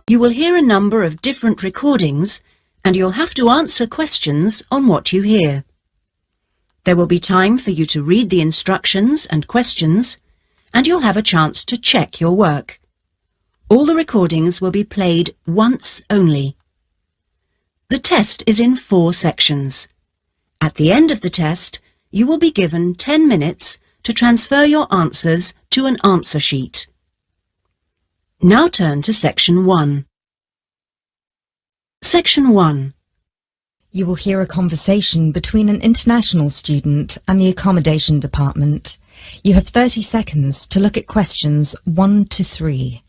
You will hear a number of different recordings and you'll have to answer questions on what you hear. There will be time for you to read the instructions and questions, and you'll have a chance to check your work. All the recordings will be played once only. The test is in 4 sections. At the end of the test, you will be given 10 minutes to transfer your answers to an answer sheet. Now turn to Section 1. Section 1. You will hear a conversation between an international student and the accommodation department. You have 30 seconds to look at questions 1 to 3.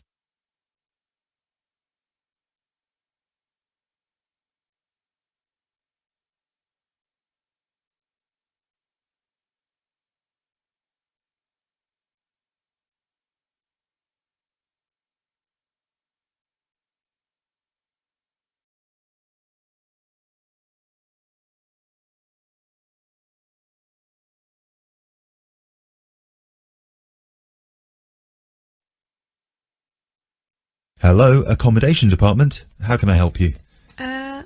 Hello, Accommodation Department. How can I help you? Do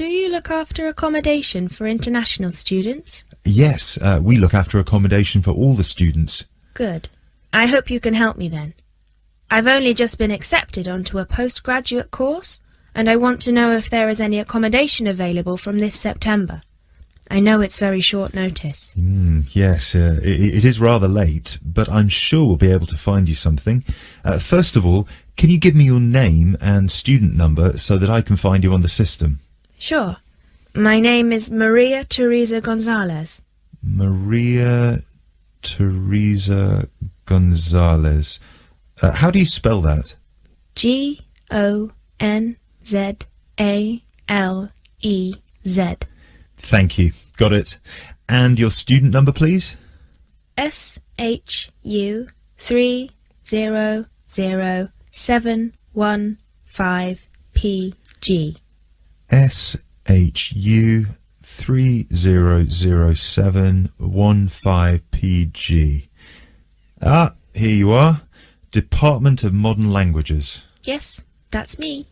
you look after accommodation for international students? Yes, we look after accommodation for all the students. Good. I hope you can help me then. I've only just been accepted onto a postgraduate course, and I want to know if there is any accommodation available from this September. I know it's very short notice. Yes, it is rather late, but I'm sure we'll be able to find you something. First of all, can you give me your name and student number so that I can find you on the system? Sure. My name is Maria Teresa Gonzalez. Maria Teresa Gonzalez. How do you spell that? Gonzalez. Thank you. Got it. And your student number, please? SHU 300715PG. SHU 300715PG. Ah, here you are. Department of Modern Languages. Yes, that's me.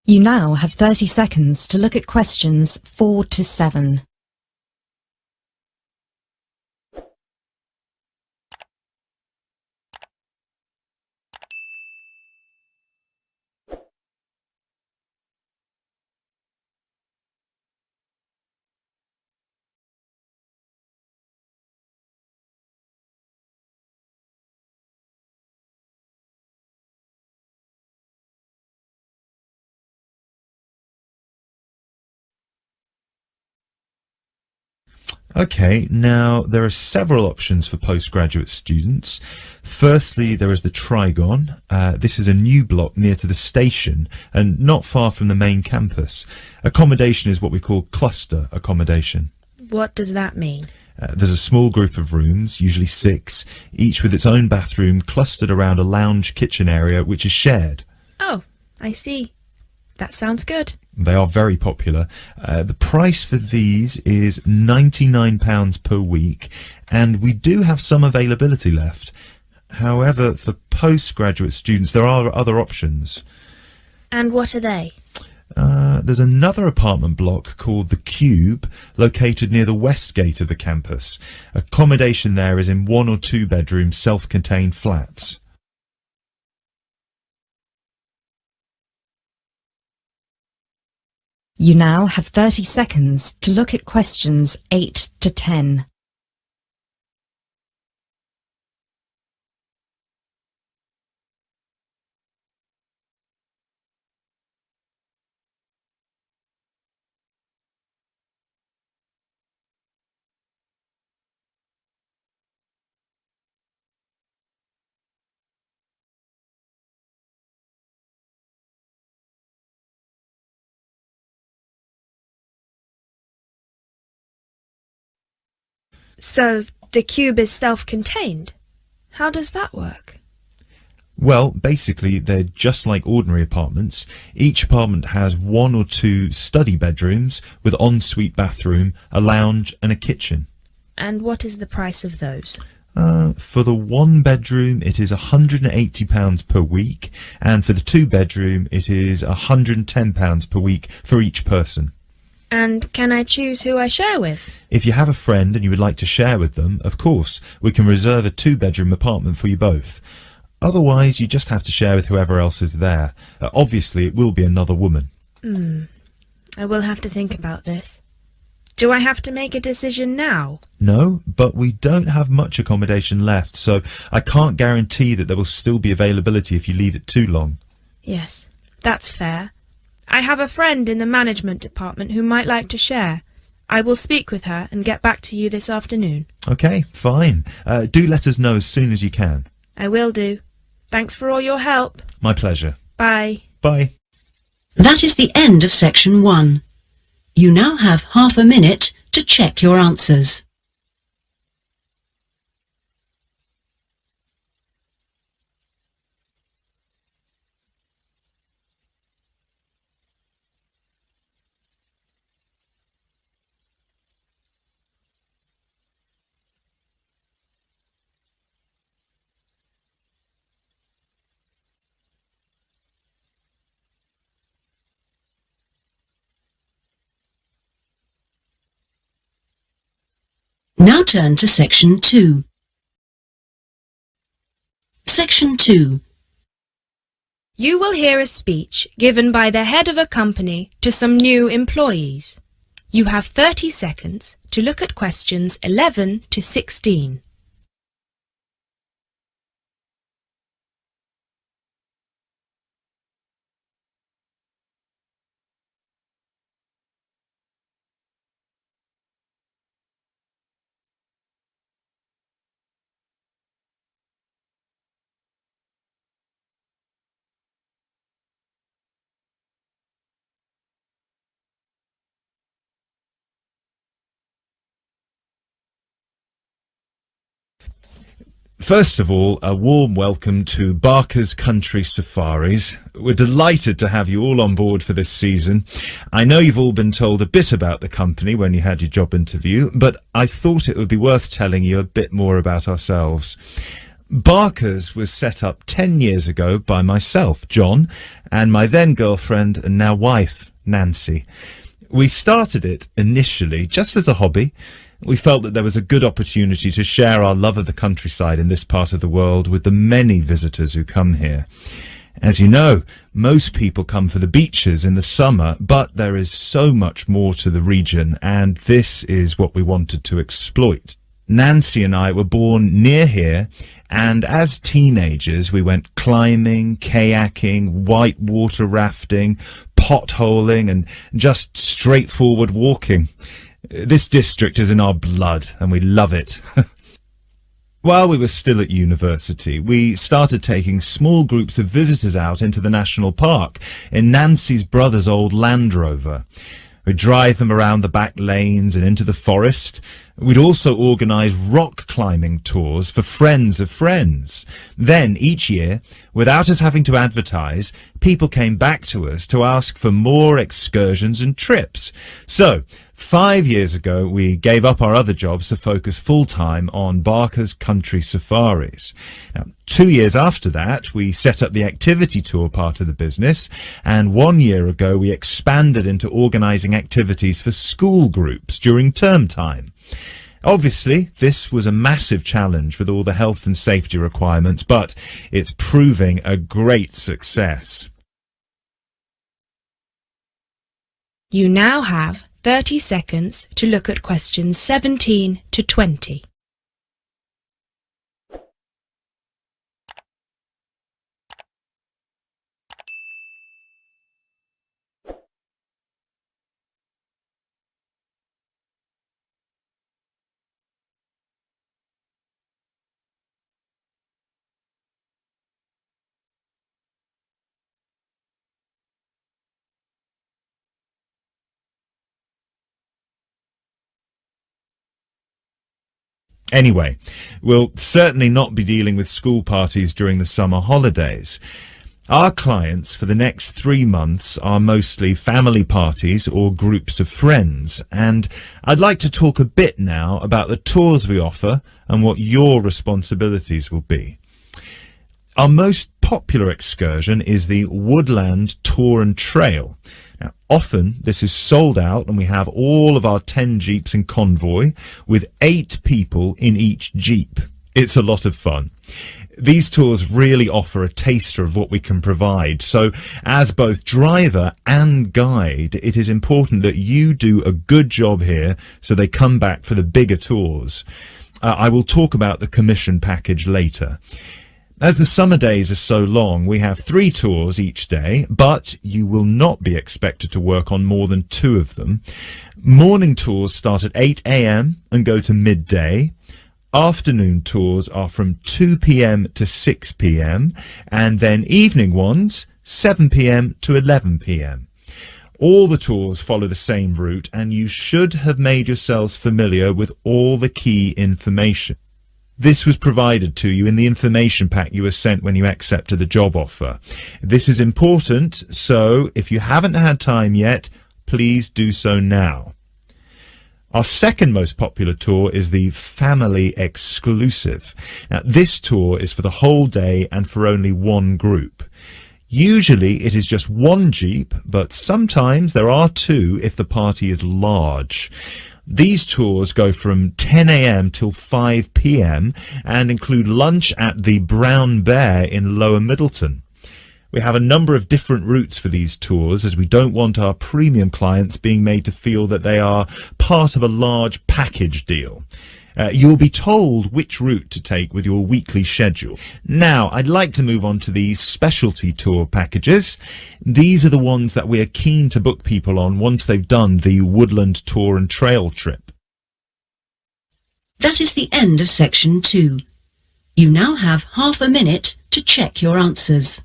You now have 30 seconds to look at questions 4 to 7. Okay, now there are several options for postgraduate students. Firstly, there is the Trigon. This is a new block near to the station and not far from the main campus. Accommodation is what we call cluster accommodation. What does that mean? There's a small group of rooms, usually 6, each with its own bathroom clustered around a lounge kitchen area which is shared. Oh, I see. That sounds good. They are very popular. The price for these is £99 per week, and we do have some availability left. However, for postgraduate students, there are other options. And what are they? There's another apartment block called The Cube, located near the west gate of the campus. Accommodation there is in 1 or 2 bedroom self-contained flats. You now have 30 seconds to look at questions 8 to 10. So, the cube is self-contained? How does that work? Well, basically, they're just like ordinary apartments. Each apartment has 1 or 2 study bedrooms with ensuite bathroom, a lounge and a kitchen. And what is the price of those? For the one bedroom, it is £180 per week, and for the two bedroom, it is £110 per week for each person. And can I choose who I share with? If you have a friend and you would like to share with them, of course, we can reserve a two-bedroom apartment for you both. Otherwise, you just have to share with whoever else is there. Obviously, it will be another woman. I will have to think about this. Do I have to make a decision now? No, but we don't have much accommodation left, so I can't guarantee that there will still be availability if you leave it too long. Yes, that's fair. I have a friend in the management department who might like to share. I will speak with her and get back to you this afternoon. Okay, fine. Do let us know as soon as you can. I will do. Thanks for all your help. My pleasure. Bye. Bye. That is the end of section 1. You now have half a minute to check your answers. Now turn to section 2. Section 2. You will hear a speech given by the head of a company to some new employees. You have 30 seconds to look at questions 11 to 16. First of all, a warm welcome to Barker's Country Safaris. We're delighted to have you all on board for this season. I know you've all been told a bit about the company when you had your job interview, but I thought it would be worth telling you a bit more about ourselves. Barker's was set up 10 years ago by myself, John, and my then girlfriend and now wife, Nancy. We started it initially just as a hobby. We felt that there was a good opportunity to share our love of the countryside in this part of the world with the many visitors who come here. As you know, most people come for the beaches in the summer, but there is so much more to the region, and this is what we wanted to exploit. Nancy and I were born near here, and as teenagers we went climbing, kayaking, whitewater rafting, potholing, and just straightforward walking. This district is in our blood, and we love it. While we were still at university, we started taking small groups of visitors out into the national park in Nancy's brother's old Land Rover. We'd drive them around the back lanes and into the forest. We'd also organise rock climbing tours for friends of friends. Then, each year, without us having to advertise, people came back to us to ask for more excursions and trips. So, 5 years ago, we gave up our other jobs to focus full-time on Barker's Country Safaris. Now, 2 years after that, we set up the activity tour part of the business, and 1 year ago, we expanded into organising activities for school groups during term time. Obviously, this was a massive challenge with all the health and safety requirements, but it's proving a great success. You now have 30 seconds to look at questions 17 to 20. Anyway, we'll certainly not be dealing with school parties during the summer holidays. Our clients for the next 3 months are mostly family parties or groups of friends, and I'd like to talk a bit now about the tours we offer and what your responsibilities will be. Our most popular excursion is the Woodland Tour and Trail. Now, often this is sold out and we have all of our 10 jeeps in convoy with 8 people in each jeep. It's a lot of fun. These tours really offer a taster of what we can provide. So as both driver and guide, it is important that you do a good job here so they come back for the bigger tours. I will talk about the commission package later. As the summer days are so long, we have 3 tours each day, but you will not be expected to work on more than 2 of them. Morning tours start at 8 a.m. and go to midday. Afternoon tours are from 2 p.m. to 6 p.m. and then evening ones 7 p.m. to 11 p.m. All the tours follow the same route and you should have made yourselves familiar with all the key information. This was provided to you in the information pack you were sent when you accepted the job offer. This is important, so if you haven't had time yet, please do so now. Our second most popular tour is the Family Exclusive. Now, this tour is for the whole day and for only 1 group. Usually it is just 1 jeep, but sometimes there are 2 if the party is large. These tours go from 10 a.m. till 5 p.m. and include lunch at the Brown Bear in Lower Middleton. We have a number of different routes for these tours as we don't want our premium clients being made to feel that they are part of a large package deal. You'll be told which route to take with your weekly schedule. Now, I'd like to move on to the specialty tour packages. These are the ones that we're keen to book people on once they've done the Woodland Tour and Trail trip. That is the end of section 2. You now have half a minute to check your answers.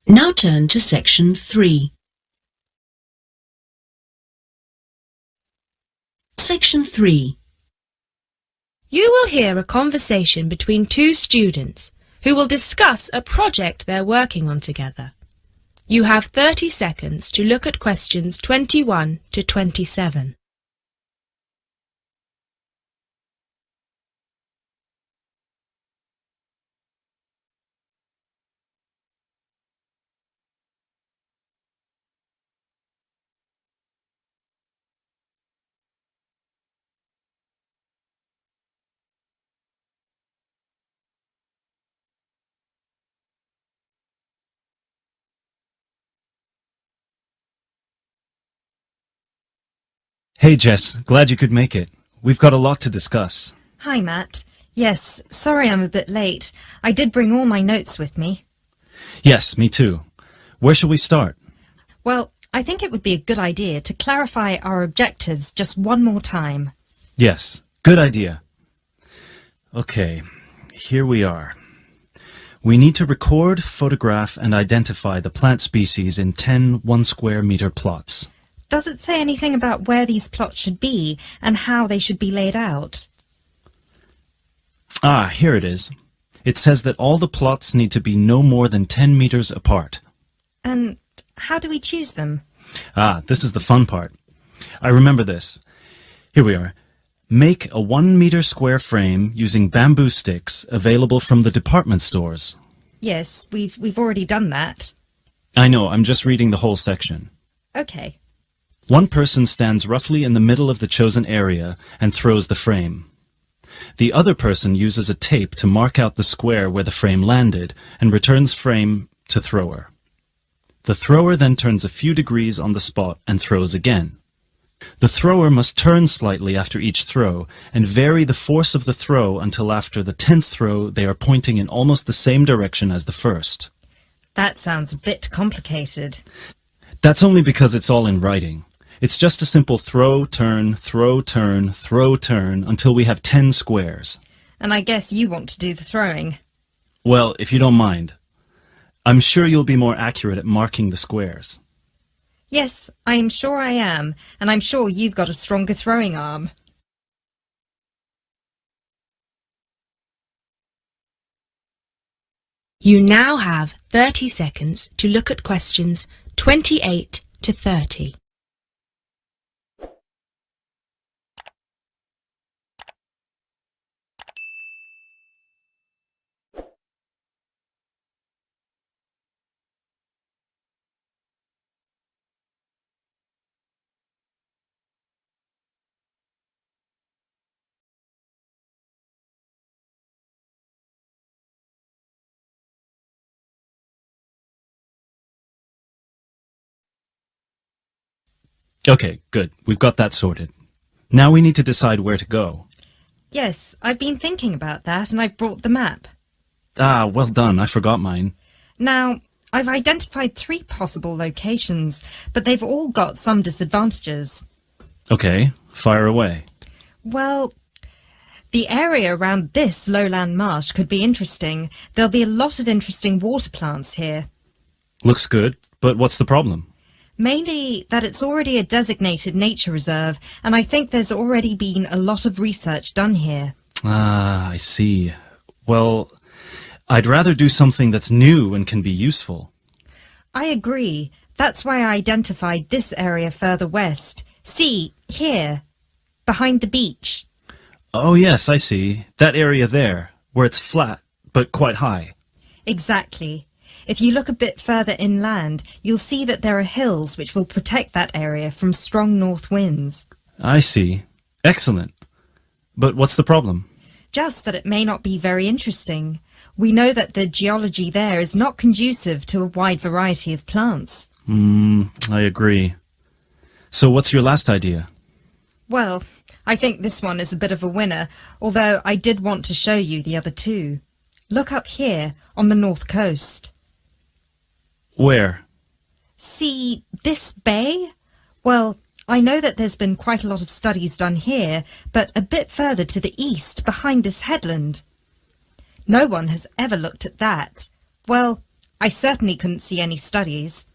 Now turn to section 3. Section 3. You will hear a conversation between 2 students who will discuss a project they're working on together. You have 30 seconds to look at questions 21 to 27. Hey Jess, glad you could make it. We've got a lot to discuss. Hi, Matt. Yes, sorry I'm a bit late. I did bring all my notes with me. Yes, me too. Where shall we start? Well, I think it would be a good idea to clarify our objectives just one more time. Yes, good idea. Okay, here we are. We need to record, photograph, and identify the plant species in 10 1-square-meter plots. Does it say anything about where these plots should be and how they should be laid out? Ah, here it is. It says that all the plots need to be no more than 10 meters apart. And how do we choose them? Ah, this is the fun part. I remember this. Here we are. Make a 1-meter square frame using bamboo sticks available from the department stores. Yes, we've already done that. I know, I'm just reading the whole section. Okay. 1 person stands roughly in the middle of the chosen area and throws the frame. The other person uses a tape to mark out the square where the frame landed and returns frame to thrower. The thrower then turns a few degrees on the spot and throws again. The thrower must turn slightly after each throw and vary the force of the throw until after the 10th throw they are pointing in almost the same direction as the first. That sounds a bit complicated. That's only because it's all in writing. It's just a simple throw, turn, throw, turn, throw, turn until we have 10 squares. And I guess you want to do the throwing. Well, if you don't mind. I'm sure you'll be more accurate at marking the squares. Yes, I am sure I am, and I'm sure you've got a stronger throwing arm. You now have 30 seconds to look at questions 28 to 30. Okay, good. We've got that sorted. Now we need to decide where to go. Yes, I've been thinking about that, and I've brought the map. Ah, well done. I forgot mine. Now, I've identified 3 possible locations, but they've all got some disadvantages. Okay, fire away. Well, the area around this lowland marsh could be interesting. There'll be a lot of interesting water plants here. Looks good, but what's the problem? Mainly that it's already a designated nature reserve, and I think there's already been a lot of research done here. Ah, I see. Well, I'd rather do something that's new and can be useful. I agree. That's why I identified this area further west. See, here, behind the beach. Oh yes, I see. That area there, where it's flat, but quite high. Exactly. If you look a bit further inland, you'll see that there are hills which will protect that area from strong north winds. I see. Excellent. But what's the problem? Just that it may not be very interesting. We know that the geology there is not conducive to a wide variety of plants. I agree. So what's your last idea? Well, I think this one is a bit of a winner, although I did want to show you the other 2. Look up here on the north coast. Where? See this bay? Well, I know that there's been quite a lot of studies done here, but a bit further to the east, behind this headland. No one has ever looked at that. Well, I certainly couldn't see any studies.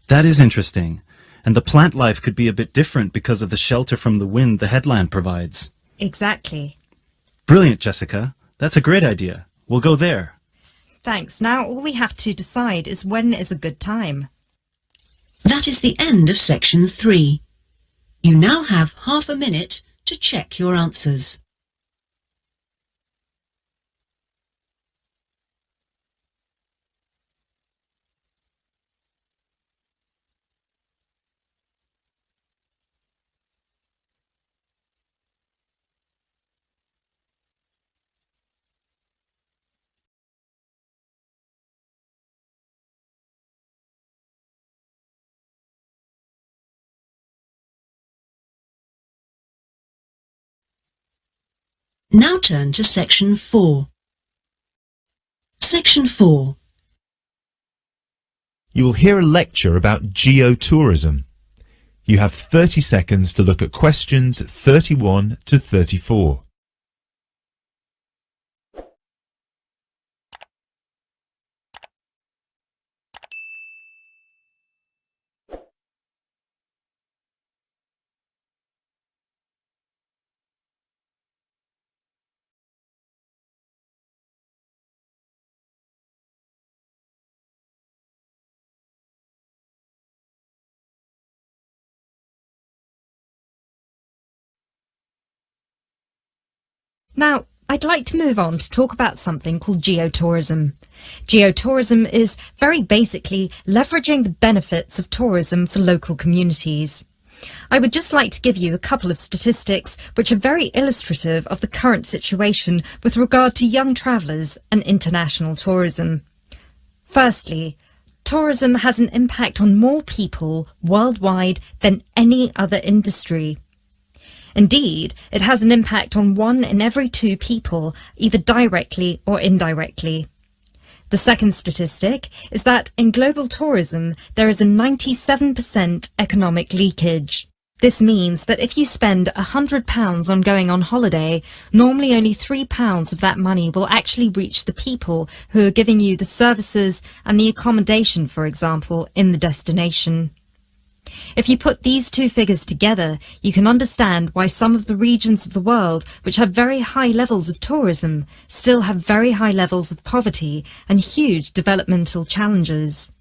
That is interesting. And the plant life could be a bit different because of the shelter from the wind the headland provides. Exactly. Brilliant, Jessica. That's a great idea. We'll go there. Thanks. Now all we have to decide is when is a good time. That is the end of section 3. You now have half a minute to check your answers. Now turn to section 4. Section 4. You will hear a lecture about geotourism. You have 30 seconds to look at questions 31 to 34. Now, I'd like to move on to talk about something called geotourism. Geotourism is very basically leveraging the benefits of tourism for local communities. I would just like to give you a couple of statistics which are very illustrative of the current situation with regard to young travellers and international tourism. Firstly, tourism has an impact on more people worldwide than any other industry. Indeed, it has an impact on 1 in every 2 people, either directly or indirectly. The second statistic is that in global tourism, there is a 97% economic leakage. This means that if you spend £100 on going on holiday, normally only £3 of that money will actually reach the people who are giving you the services and the accommodation, for example, in the destination. If you put these two figures together, you can understand why some of the regions of the world which have very high levels of tourism still have very high levels of poverty and huge developmental challenges.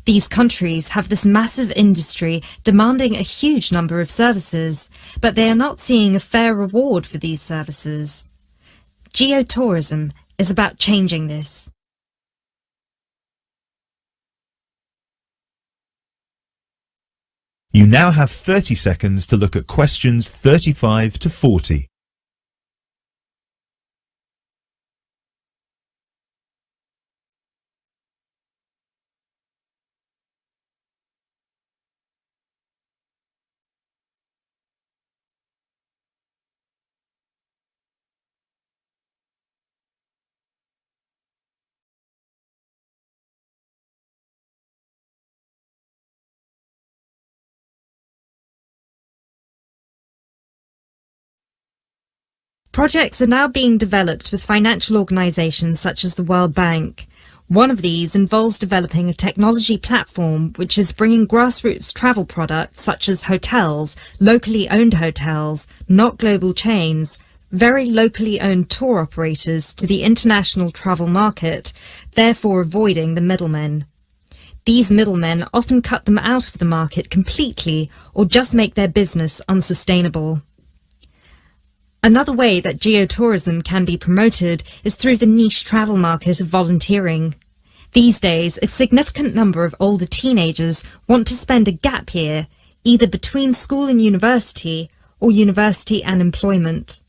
These countries have this massive industry demanding a huge number of services, but they are not seeing a fair reward for these services. Geotourism is about changing this. You now have 30 seconds to look at questions 35 to 40. Projects are now being developed with financial organisations such as the World Bank. One of these involves developing a technology platform which is bringing grassroots travel products such as hotels, locally owned hotels, not global chains, very locally owned tour operators to the international travel market, therefore avoiding the middlemen. These middlemen often cut them out of the market completely or just make their business unsustainable. Another way that geotourism can be promoted is through the niche travel market of volunteering. These days, a significant number of older teenagers want to spend a gap year, either between school and university, or university and employment.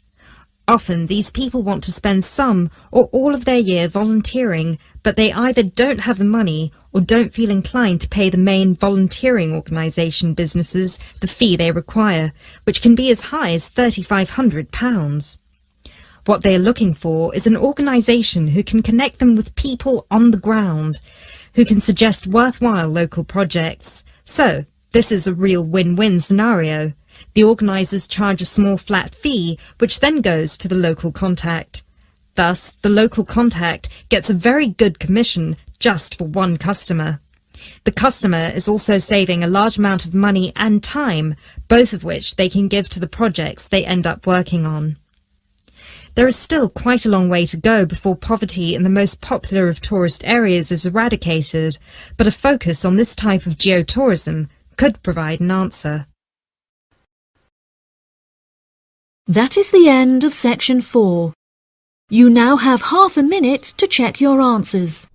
Often, these people want to spend some or all of their year volunteering, but they either don't have the money or don't feel inclined to pay the main volunteering organisation businesses the fee they require, which can be as high as £3,500. What they are looking for is an organisation who can connect them with people on the ground, who can suggest worthwhile local projects. So, this is a real win-win scenario. The organisers charge a small flat fee, which then goes to the local contact. Thus, the local contact gets a very good commission just for one customer. The customer is also saving a large amount of money and time, both of which they can give to the projects they end up working on. There is still quite a long way to go before poverty in the most popular of tourist areas is eradicated, but a focus on this type of geotourism could provide an answer. That is the end of section 4. You now have half a minute to check your answers.